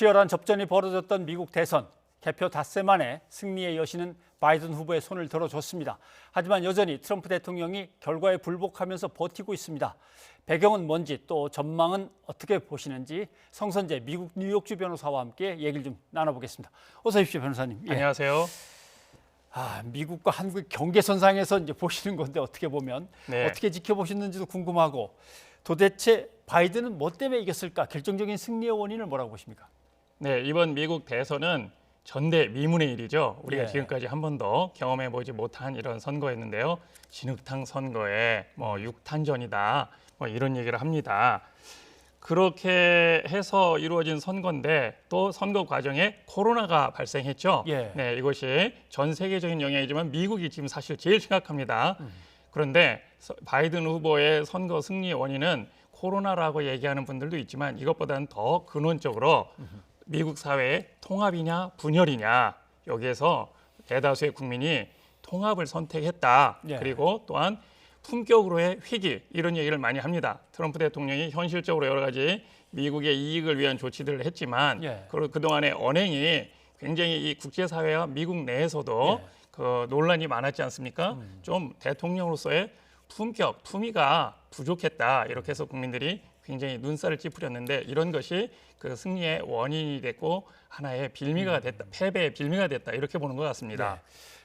치열한 접전이 벌어졌던 미국 대선. 개표 닷새 만에 승리의 여신은 바이든 후보의 손을 들어줬습니다. 하지만 여전히 트럼프 대통령이 결과에 불복하면서 버티고 있습니다. 배경은 뭔지 또 전망은 어떻게 보시는지 성선재 미국 뉴욕주 변호사와 함께 얘기를 좀 나눠보겠습니다. 어서 오십시오, 변호사님. 예. 안녕하세요. 미국과 한국 경계선상에서 이제 보시는 건데 어떻게 보면 어떻게 지켜보셨는지도 궁금하고 도대체 바이든은 뭐 때문에 이겼을까? 결정적인 승리의 원인을 뭐라고 보십니까? 네, 이번 미국 대선은 전대미문의 일이죠. 우리가 지금까지 한 번도 경험해보지 못한 이런 선거였는데요. 진흙탕 선거에 뭐 육탄전이다 뭐 이런 얘기를 합니다. 그렇게 해서 이루어진 선거인데 또 선거 과정에 코로나가 발생했죠. 네, 이것이 전 세계적인 영향이지만 미국이 지금 사실 제일 심각합니다. 그런데 바이든 후보의 선거 승리의 원인은 코로나라고 얘기하는 분들도 있지만 이것보다는 더 근원적으로 미국 사회의 통합이냐 분열이냐, 여기에서 대다수의 국민이 통합을 선택했다. 그리고 또한 품격으로의 회귀, 이런 얘기를 많이 합니다. 트럼프 대통령이 현실적으로 여러 가지 미국의 이익을 위한 조치들을 했지만 그동안의 언행이 굉장히 이 국제사회와 미국 내에서도 그 논란이 많았지 않습니까? 좀 대통령으로서의 품격, 품위가 부족했다. 이렇게 해서 국민들이 굉장히 눈살을 찌푸렸는데 이런 것이 그 승리의 원인이 됐고 하나의 빌미가 됐다, 패배의 빌미가 됐다, 이렇게 보는 것 같습니다.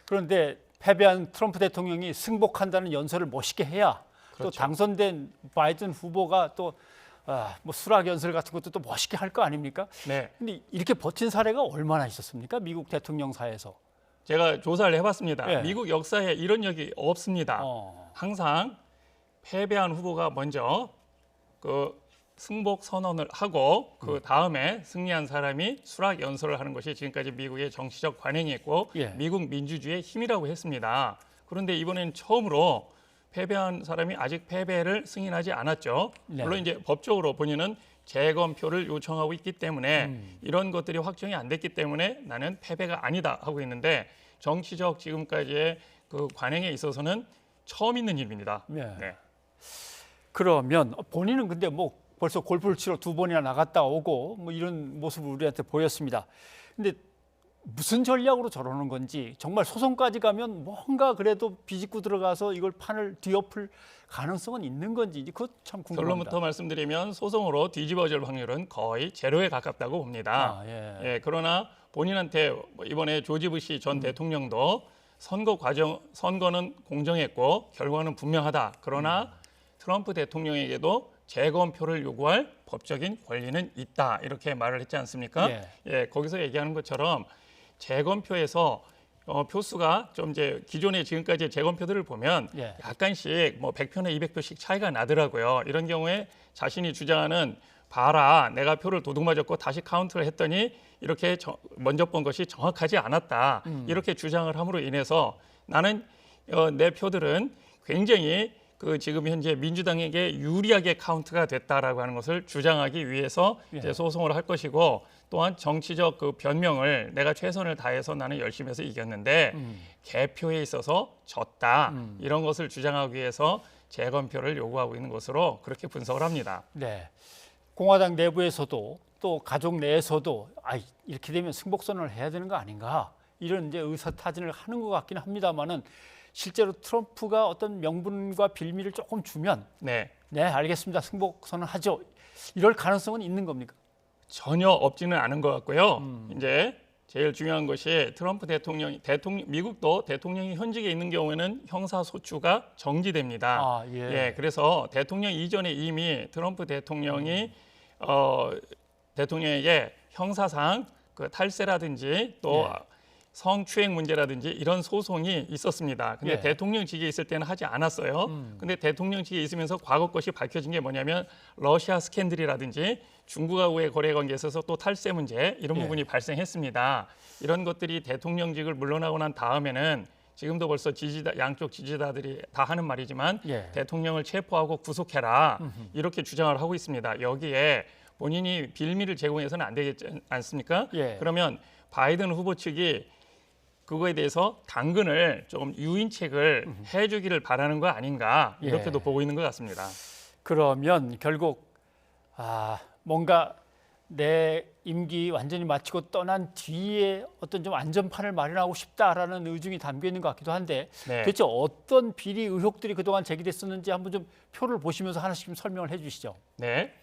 그런데 패배한 트럼프 대통령이 승복한다는 연설을 멋있게 해야 또 당선된 바이든 후보가 또 뭐 수락 연설 같은 것도 또 멋있게 할 거 아닙니까? 근데 이렇게 버틴 사례가 얼마나 있었습니까? 미국 대통령사에서. 제가 조사를 해봤습니다. 미국 역사에 이런 적이 없습니다. 항상 패배한 후보가 먼저 그 승복 선언을 하고 그 다음에 승리한 사람이 수락 연설을 하는 것이 지금까지 미국의 정치적 관행이었고 미국 민주주의의 힘이라고 했습니다. 그런데 이번엔 처음으로 패배한 사람이 아직 패배를 승인하지 않았죠. 물론 이제 법적으로 본인은 재검표를 요청하고 있기 때문에 이런 것들이 확정이 안 됐기 때문에 나는 패배가 아니다 하고 있는데 정치적 지금까지의 그 관행에 있어서는 처음 있는 일입니다. 그러면 본인은 근데 뭐 벌써 골프를 치러 2번이나 나갔다 오고 뭐 이런 모습을 우리한테 보였습니다. 근데 무슨 전략으로 저러는 건지, 정말 소송까지 가면 뭔가 그래도 비집고 들어가서 이걸 판을 뒤엎을 가능성은 있는 건지, 그것 참 궁금합니다. 결론부터 말씀드리면 소송으로 뒤집어질 확률은 거의 제로에 가깝다고 봅니다. 그러나 본인한테 이번에 조지 부시 전 대통령도 선거는 공정했고 결과는 분명하다. 그러나 트럼프 대통령에게도 재검표를 요구할 법적인 권리는 있다, 이렇게 말을 했지 않습니까? 거기서 얘기하는 것처럼 재검표에서 표수가 좀 이제 기존의 지금까지의 재검표들을 보면 약간씩 뭐 100표나 200표씩 차이가 나더라고요. 이런 경우에 자신이 주장하는 봐라, 내가 표를 도둑 맞았고 다시 카운트를 했더니 이렇게 먼저 본 것이 정확하지 않았다, 이렇게 주장을 함으로 인해서 나는 내 표들은 굉장히 그 지금 현재 민주당에게 유리하게 카운트가 됐다라고 하는 것을 주장하기 위해서 이제 소송을 할 것이고, 또한 정치적 그 변명을 내가 최선을 다해서 나는 열심히 해서 이겼는데 개표에 있어서 졌다, 이런 것을 주장하기 위해서 재검표를 요구하고 있는 것으로 그렇게 분석을 합니다. 공화당 내부에서도 또 가족 내에서도 이렇게 되면 승복선언을 해야 되는 거 아닌가, 이런 이제 의사타진을 하는 것 같기는 합니다만은 실제로 트럼프가 어떤 명분과 빌미를 조금 주면 알겠습니다, 승복선언 하죠, 이럴 가능성은 있는 겁니까? 전혀 없지는 않은 것 같고요. 이제 제일 중요한 것이 트럼프 미국도 대통령이 현직에 있는 경우에는 형사소추가 정지됩니다. 그래서 대통령 이전에 이미 트럼프 대통령이 대통령에게 형사상 그 탈세라든지 또 성추행 문제라든지 이런 소송이 있었습니다. 근데 대통령직에 있을 때는 하지 않았어요. 근데 대통령직에 있으면서 과거 것이 밝혀진 게 뭐냐면 러시아 스캔들이라든지 중국하고의 거래 관계에 있어서 또 탈세 문제, 이런 부분이 발생했습니다. 이런 것들이 대통령직을 물러나고 난 다음에는 지금도 벌써 양쪽 지지자들이 다 하는 말이지만 대통령을 체포하고 구속해라, 이렇게 주장을 하고 있습니다. 여기에 본인이 빌미를 제공해서는 안 되지 않습니까? 그러면 바이든 후보 측이 그거에 대해서 당근을 조금 유인책을 해주기를 바라는 거 아닌가, 이렇게도 보고 있는 것 같습니다. 그러면 결국 뭔가 내 임기 완전히 마치고 떠난 뒤에 어떤 좀 안전판을 마련하고 싶다라는 의중이 담겨 있는 것 같기도 한데 네. 대체 어떤 비리 의혹들이 그동안 제기됐었는지 한번 좀 표를 보시면서 하나씩 좀 설명을 해주시죠. 네.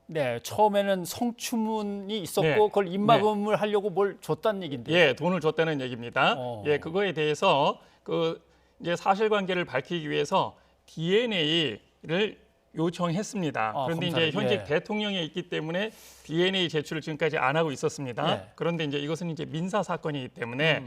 네, 처음에는 성추문이 있었고 네. 그걸 입막음을 하려고 뭘 줬다는 얘기인데. 예, 돈을 줬다는 얘기입니다. 예, 그거에 대해서 그 이제 사실관계를 밝히기 위해서 DNA를 요청했습니다. 그런데 이제 검사를, 현직 예. 대통령에 있기 때문에 DNA 제출을 지금까지 안 하고 있었습니다. 예. 그런데 이제 이것은 이제 민사 사건이기 때문에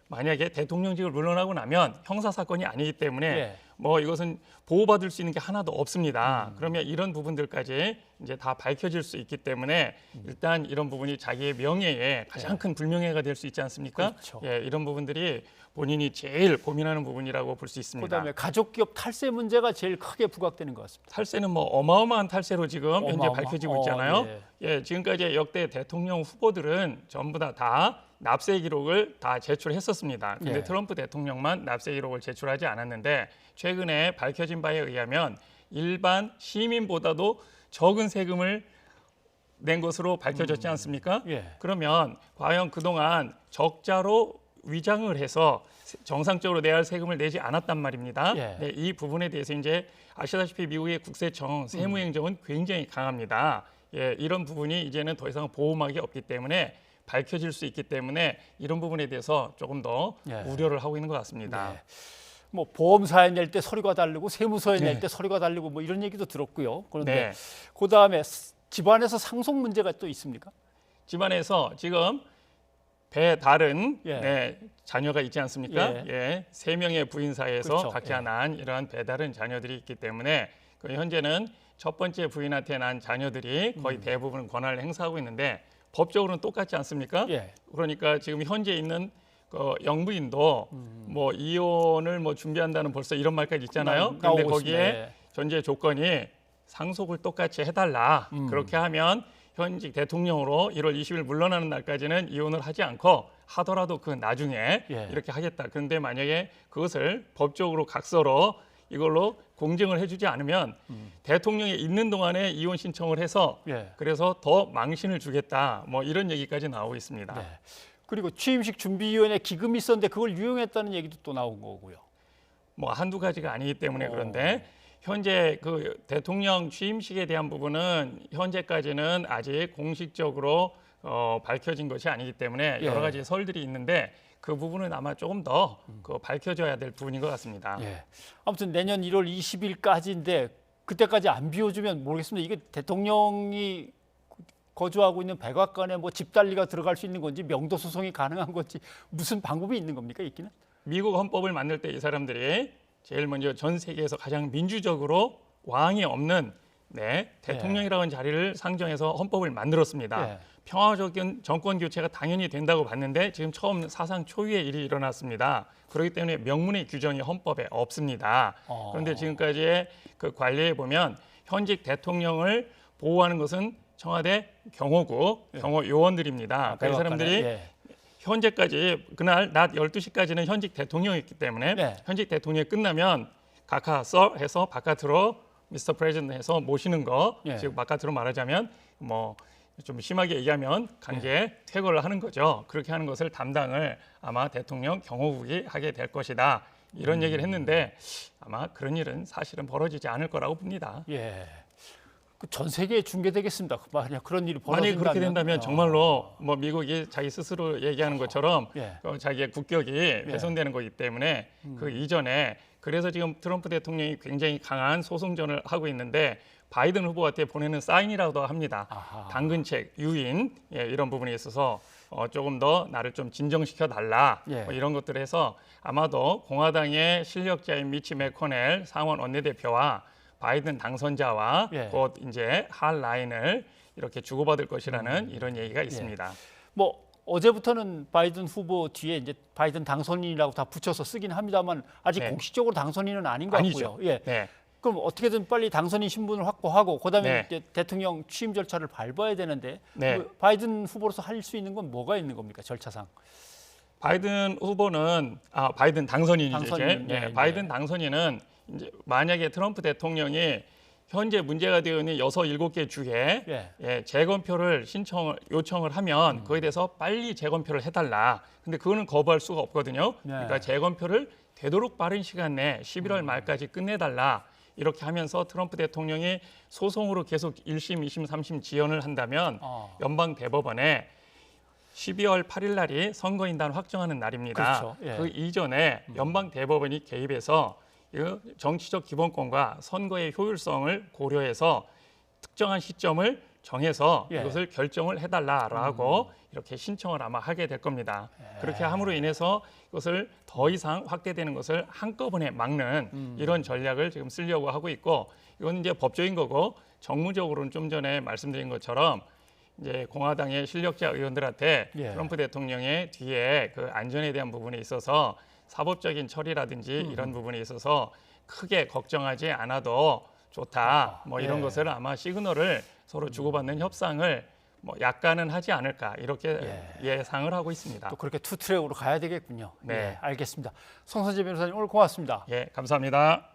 만약에 대통령직을 물러나고 나면 형사 사건이 아니기 때문에 예. 뭐 이것은 보호받을 수 있는 게 하나도 없습니다. 그러면 이런 부분들까지 이제 다 밝혀질 수 있기 때문에 일단 이런 부분이 자기의 명예에 가장 큰 불명예가 될 수 있지 않습니까? 그렇죠. 예, 이런 부분들이 본인이 제일 고민하는 부분이라고 볼 수 있습니다. 그다음에 가족 기업 탈세 문제가 제일 크게 부각되는 것 같습니다. 탈세는 뭐 어마어마한 탈세로 지금 현재 밝혀지고 있잖아요. 예. 예, 지금까지 역대 대통령 후보들은 전부 다 납세 기록을 다 제출했었습니다. 근데 예. 트럼프 대통령만 납세 기록을 제출하지 않았는데 최근에 밝혀진 바에 의하면 일반 시민보다도 적은 세금을 낸 것으로 밝혀졌지 않습니까? 예. 그러면 과연 그동안 적자로 위장을 해서 정상적으로 내야 할 세금을 내지 않았단 말입니다. 예. 네, 이 부분에 대해서 이제 아시다시피 미국의 국세청 세무행정은 굉장히 강합니다. 예, 이런 부분이 이제는 더 이상 보호막이 없기 때문에 밝혀질 수 있기 때문에 이런 부분에 대해서 조금 더 예. 우려를 하고 있는 것 같습니다. 네. 뭐 보험사에 낼 때 서류가 다르고 세무서에 네. 낼 때 서류가 다르고 뭐 이런 얘기도 들었고요. 그런데 네. 그다음에 집안에서 상속 문제가 또 있습니까? 집안에서 지금 배다른 예. 네, 자녀가 있지 않습니까? 예. 예, 3명의 부인 사이에서 그렇죠. 각자 예. 난 이러한 배다른 자녀들이 있기 때문에 그 현재는 첫 번째 부인한테 난 자녀들이 거의 대부분 권한을 행사하고 있는데 법적으로는 똑같지 않습니까? 예. 그러니까 지금 현재 있는 그 영부인도 뭐 이혼을 뭐 준비한다는 벌써 이런 말까지 있잖아요. 그런데 나오고 거기에 있습니다. 예. 전제 조건이 상속을 똑같이 해달라. 그렇게 하면 현직 대통령으로 1월 20일 물러나는 날까지는 이혼을 하지 않고 하더라도 그 나중에 예. 이렇게 하겠다. 그런데 만약에 그것을 법적으로 각서로 이걸로 공증을 해주지 않으면 대통령이 있는 동안에 이혼 신청을 해서 예. 그래서 더 망신을 주겠다. 뭐 이런 얘기까지 나오고 있습니다. 네. 그리고 취임식 준비위원회 기금이 있었는데 그걸 유용했다는 얘기도 또 나온 거고요. 뭐 한두 가지가 아니기 때문에 그런데 현재 그 대통령 취임식에 대한 부분은 현재까지는 아직 공식적으로 밝혀진 것이 아니기 때문에 예. 여러 가지 설들이 있는데 그 부분은 아마 조금 더 밝혀져야 될 부분인 것 같습니다. 예. 아무튼 내년 1월 20일까지인데 그때까지 안 비워주면 모르겠습니다. 이게 대통령이 거주하고 있는 백악관에 뭐 집달리가 들어갈 수 있는 건지 명도 소송이 가능한 건지 무슨 방법이 있는 겁니까, 있기는? 미국 헌법을 만들 때 이 사람들이 제일 먼저 전 세계에서 가장 민주적으로 왕이 없는 대통령이라는 자리를 상정해서 헌법을 만들었습니다. 예. 평화적인 정권 교체가 당연히 된다고 봤는데 지금 처음 사상 초유의 일이 일어났습니다. 그렇기 때문에 명문의 규정이 헌법에 없습니다. 그런데 지금까지의 그 관리에 보면 현직 대통령을 보호하는 것은 청와대 경호국, 경호 요원들입니다. 그 사람들이 예. 현재까지 그날 낮 12시까지는 현직 대통령이었기 때문에 네. 현직 대통령이 끝나면 각하서 해서 바깥으로 미스터 프레지던트 해서 모시는 거 예. 즉 바깥으로 말하자면 뭐 좀 심하게 얘기하면 강제 퇴거를 하는 거죠. 그렇게 하는 것을 담당을 아마 대통령 경호국이 하게 될 것이다. 이런 얘기를 했는데 아마 그런 일은 사실은 벌어지지 않을 거라고 봅니다. 예. 전 세계에 중계되겠습니다. 만약 그런 일이 만약에 벌어진다면. 그렇게 된다면 정말로 뭐 미국이 자기 스스로 얘기하는 것처럼 예. 자기의 국격이 훼손되는 거기 때문에 그 이전에 그래서 지금 트럼프 대통령이 굉장히 강한 소송전을 하고 있는데 바이든 후보한테 보내는 사인이라고도 합니다. 아하. 당근책, 유인 이런 부분에 있어서 조금 더 나를 좀 진정시켜 달라 예. 뭐 이런 것들을 해서 아마도 공화당의 실력자인 미치 매코넬 상원 원내대표와 바이든 당선자와 예. 곧 이제 할 라인을 이렇게 주고받을 것이라는 이런 얘기가 있습니다. 뭐 어제부터는 바이든 후보 뒤에 이제 바이든 당선인이라고 다 붙여서 쓰긴 합니다만 아직 네. 공식적으로 당선인은 아닌 것 아니죠. 같고요. 예. 네. 그럼 어떻게든 빨리 당선인 신분을 확보하고 그다음에 네. 이제 대통령 취임 절차를 밟아야 되는데 네. 그 바이든 후보로서 할 수 있는 건 뭐가 있는 겁니까, 절차상? 바이든 후보는 바이든 당선인이죠. 당선인, 이제. 네, 바이든 당선인은 이제 만약에 트럼프 대통령이 현재 문제가 되어 있는 6, 7개 주에 예. 재검표를 요청을 하면 그거에 대해서 빨리 재검표를 해달라. 근데 그거는 거부할 수가 없거든요. 그러니까 재검표를 되도록 빠른 시간 내에 11월 말까지 끝내달라. 이렇게 하면서 트럼프 대통령이 소송으로 계속 1심, 2심, 3심 지연을 한다면 연방 대법원에 12월 8일 날이 선거인단 확정하는 날입니다. 그렇죠. 예. 그 이전에 연방 대법원이 개입해서 정치적 기본권과 선거의 효율성을 고려해서 특정한 시점을 정해서 이것을 결정을 해달라라고 이렇게 신청을 아마 하게 될 겁니다. 그렇게 함으로 인해서 이것을 더 이상 확대되는 것을 한꺼번에 막는 이런 전략을 지금 쓰려고 하고 있고, 이건 이제 법적인 거고, 정무적으로는 좀 전에 말씀드린 것처럼 이제 공화당의 실력자 의원들한테 트럼프 대통령의 뒤에 그 안전에 대한 부분에 있어서 사법적인 처리라든지 이런 부분에 있어서 크게 걱정하지 않아도 좋다. 뭐 이런 것을 아마 시그널을 서로 주고받는 협상을 뭐 약간은 하지 않을까 이렇게 예상을 하고 있습니다. 또 그렇게 투트랙으로 가야 되겠군요. 네. 예, 알겠습니다. 송선재 변호사님 오늘 고맙습니다. 예, 감사합니다.